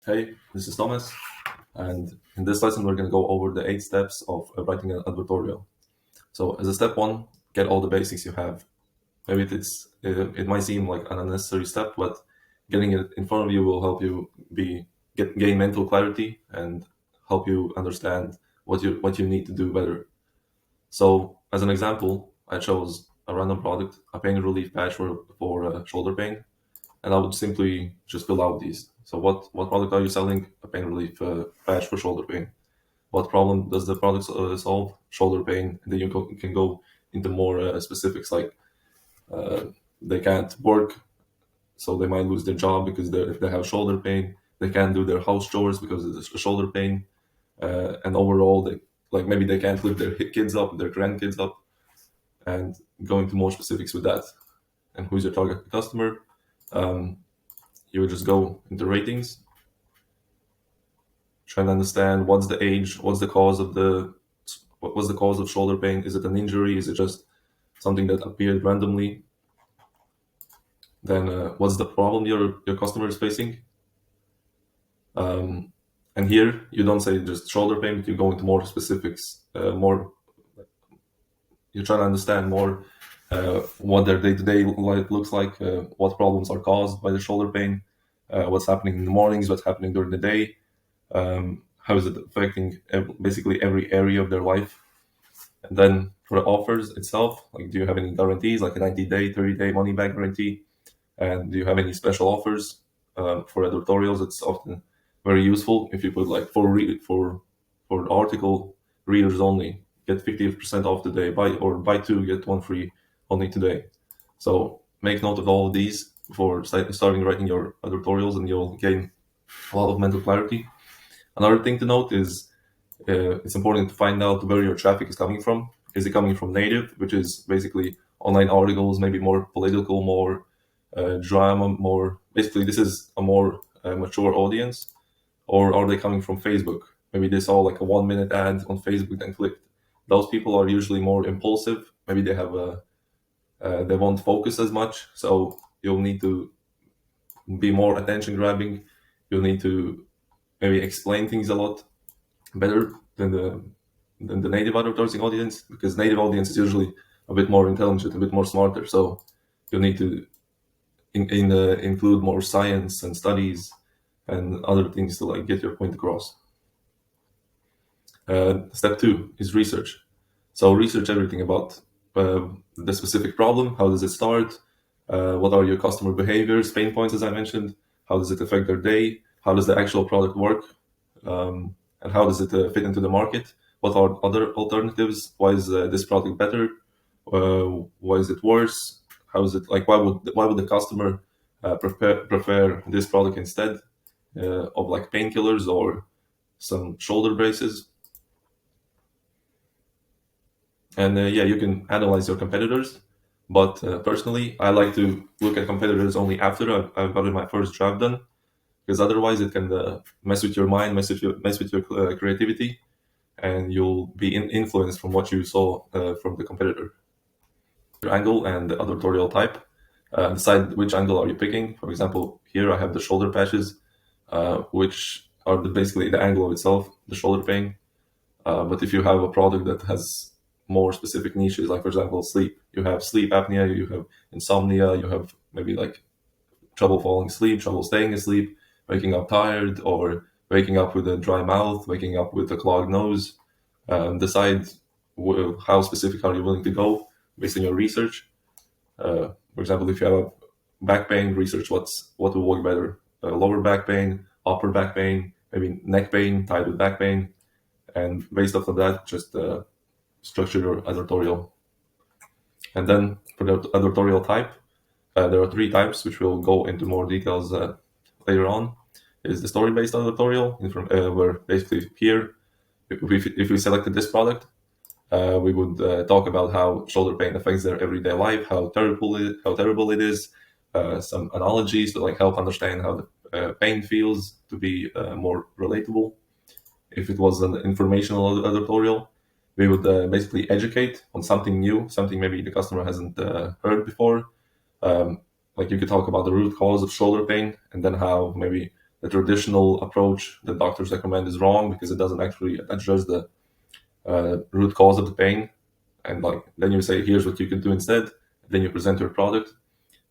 Hey, this is Thomas, and in this lesson we're going to go over the 8 steps of writing an advertorial. So as a step 1, get all the basics you have. Maybe it might seem like an unnecessary step, but getting it in front of you will help you gain mental clarity and help you understand what you need to do better. So as an example, I chose a random product, a pain relief patch for shoulder pain, and I would simply just fill out these. So what product are you selling? A pain relief patch for shoulder pain. What problem does the product solve? Shoulder pain. And then you can go into more specifics, like they can't work, so they might lose their job because if they have shoulder pain. They can't do their house chores because of the shoulder pain, and overall, maybe they can't lift their kids up, their grandkids up, and go into more specifics with that. And who's your target customer? You would just go into ratings, try and understand what's the age, what's the cause of shoulder pain. Is it an injury? Is it just something that appeared randomly? Then what's the problem your customer is facing? And here you don't say just shoulder pain, but you go into more specifics. You're trying to understand more what their day-to-day life looks like, what problems are caused by the shoulder pain, what's happening in the mornings, what's happening during the day, how is it affecting basically every area of their life. And then for the offers itself, like, do you have any guarantees, like a 90-day, 30-day money-back guarantee? And do you have any special offers? For editorials, it's often very useful if you put like for the article readers only, get 50% off today, buy 2 get 1 free only today. So make note of all of these before starting writing your editorials, and you'll gain a lot of mental clarity. Another thing to note is it's important to find out where your traffic is coming from. Is it coming from native, which is basically online articles, maybe more political, more drama, more basically this is a more mature audience? Or are they coming from Facebook? Maybe they saw like a 1-minute ad on Facebook and clicked. Those people are usually more impulsive. Maybe they have they won't focus as much. So you'll need to be more attention grabbing. You'll need to maybe explain things a lot better than the native advertising audience, because native audience is usually a bit more intelligent, a bit more smarter. So you'll need to include more science and studies and other things to like get your point across. Step 2 is research. So research everything about the specific problem. How does it start? What are your customer behaviors, pain points, as I mentioned? How does it affect their day? How does the actual product work? And how does it fit into the market? What are other alternatives? Why is this product better? Why is it worse? How is it like? Why would the customer prefer this product instead of like painkillers or some shoulder braces? And you can analyze your competitors, but personally, I like to look at competitors only after I've gotten my first draft done, because otherwise it can mess with your mind, mess with your creativity, and you'll be influenced from what you saw from the competitor. Your angle and the advertorial type. Decide which angle are you picking. For example, here I have the shoulder patches, which are basically the angle of itself, the shoulder pain. But if you have a product that has more specific niches, like for example sleep, you have sleep apnea, you have insomnia, you have maybe like trouble falling asleep, trouble staying asleep, waking up tired, or waking up with a dry mouth, waking up with a clogged nose. Decide how specific are you willing to go based on your research. For example, if you have back pain, research what will work better: lower back pain, upper back pain, maybe neck pain tied with back pain, and based off of that, just structure your advertorial. And then for the advertorial type, there are 3 types, which we'll go into more details later on. Is the story-based advertorial, where basically here, if we selected this product, we would talk about how shoulder pain affects their everyday life, how terrible it is, some analogies to like help understand how the pain feels, to be more relatable. If it was an informational editorial, we would basically educate on something new, something maybe the customer hasn't heard before. Like you could talk about the root cause of shoulder pain, and then how maybe the traditional approach that doctors recommend is wrong because it doesn't actually address the root cause of the pain. And like then you say, here's what you can do instead. Then you present your product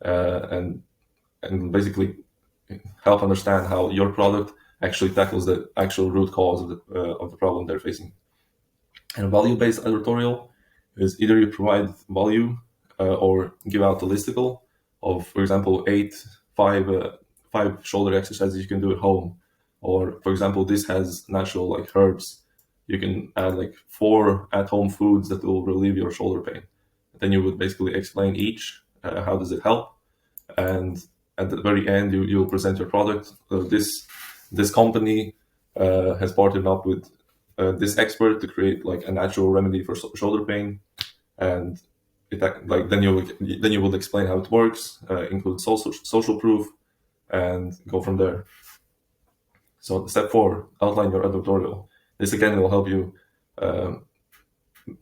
and basically help understand how your product actually tackles the actual root cause of the problem they're facing. And a value-based advertorial is either you provide value or give out a listicle of, for example, five shoulder exercises you can do at home. Or, for example, this has natural like herbs. You can add like 4 at-home foods that will relieve your shoulder pain. Then you would basically explain each, how does it help, and at the very end you'll present your product. This company has partnered up with this expert to create like a natural remedy for shoulder pain, and then you will explain how it works, include social proof, and go from there. So step 4, outline your advertorial. This again will help you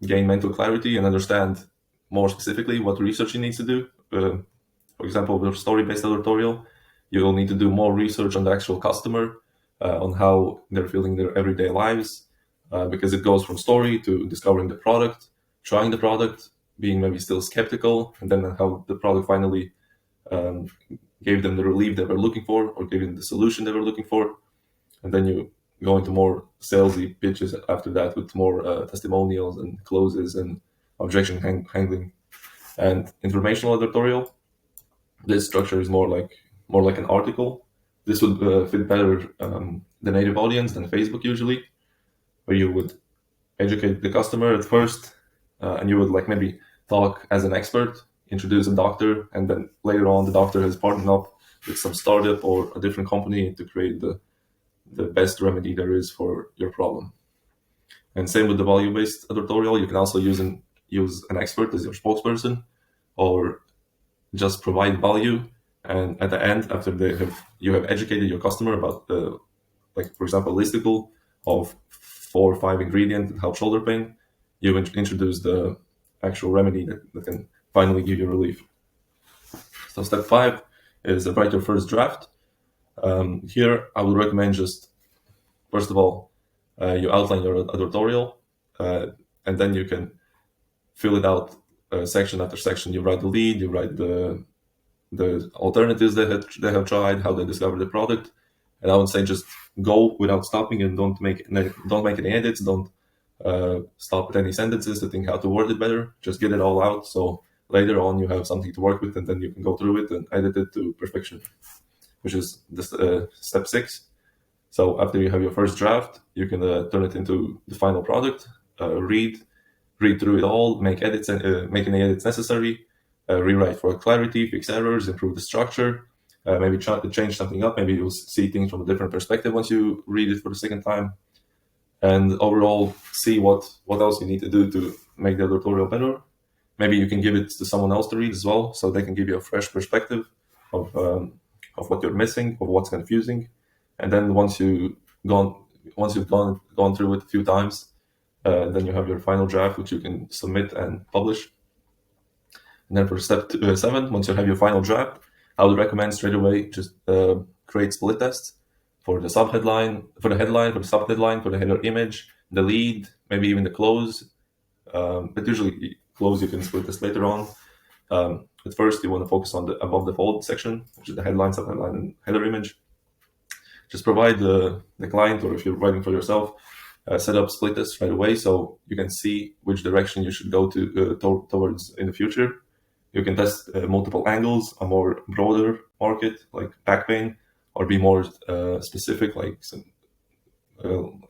gain mental clarity and understand more specifically what research you need to do. For example, with story-based advertorial, you will need to do more research on the actual customer, on how they're feeling their everyday lives, because it goes from story to discovering the product, trying the product, being maybe still skeptical, and then how the product finally gave them the relief they were looking for, or gave them the solution they were looking for. And then you go into more salesy pitches after that with more testimonials and closes and objection handling. And informational advertorial, this structure is more like an article. This would fit better the native audience than Facebook usually, where you would educate the customer at first, and you would like maybe talk as an expert, introduce a doctor, and then later on the doctor has partnered up with some startup or a different company to create the best remedy there is for your problem. And same with the value-based advertorial. You can also use an expert as your spokesperson, or just provide value. And at the end, after you have educated your customer about like for example, a listicle of 4 or 5 ingredients that help shoulder pain, you introduce the actual remedy that can finally give you relief. So step 5 is write your first draft. Here, I would recommend just, first of all, you outline your advertorial, and then you can fill it out section after section. You write the lead, you write the alternatives they have tried, how they discovered the product, and I would say just go without stopping and don't make any edits. Don't stop at any sentences to think how to word it better. Just get it all out, so later on you have something to work with, and then you can go through it and edit it to perfection, which is step 6. So after you have your first draft, you can turn it into the final product, read through it all, make edits, make any edits necessary, rewrite for clarity, fix errors, improve the structure, maybe try to change something up. Maybe you'll see things from a different perspective once you read it for the second time. And overall, see what else you need to do to make the advertorial better. Maybe you can give it to someone else to read as well, so they can give you a fresh perspective of what you're missing, of what's confusing. And then once you've gone through it a few times, then you have your final draft, which you can submit and publish. And then for step 7, once you have your final draft, I would recommend straight away just create split tests for the subheadline, for the headline, for the subheadline, for the header image, the lead, maybe even the close. But usually close you can split test later on. At first, you want to focus on the above the fold section, which is the headline, subheadline, and header image. Just provide the client, or if you're writing for yourself, set up split tests right away, so you can see which direction you should go towards in the future. You can test multiple angles, a more broader market like back pain, or be more specific, like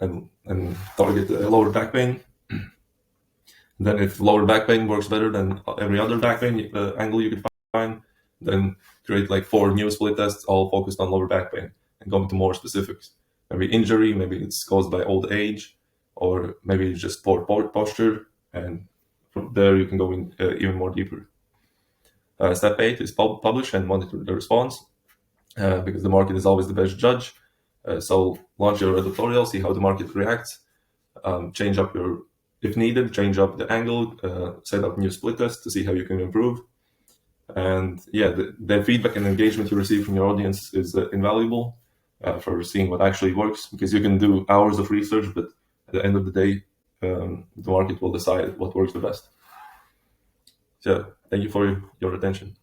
and target lower back pain. Then if lower back pain works better than every other back pain angle you could find, then create like 4 new split tests all focused on lower back pain and go into more specifics. Maybe injury, maybe it's caused by old age, or maybe it's just poor posture, and from there you can go in even more deeper. Step 8 is publish and monitor the response, because the market is always the best judge. So launch your editorial, see how the market reacts, change up if needed, change up the angle, set up new split tests to see how you can improve. And yeah, the feedback and engagement you receive from your audience is invaluable. for seeing what actually works, because you can do hours of research, but at the end of the day, the market will decide what works the best. So thank you for your attention.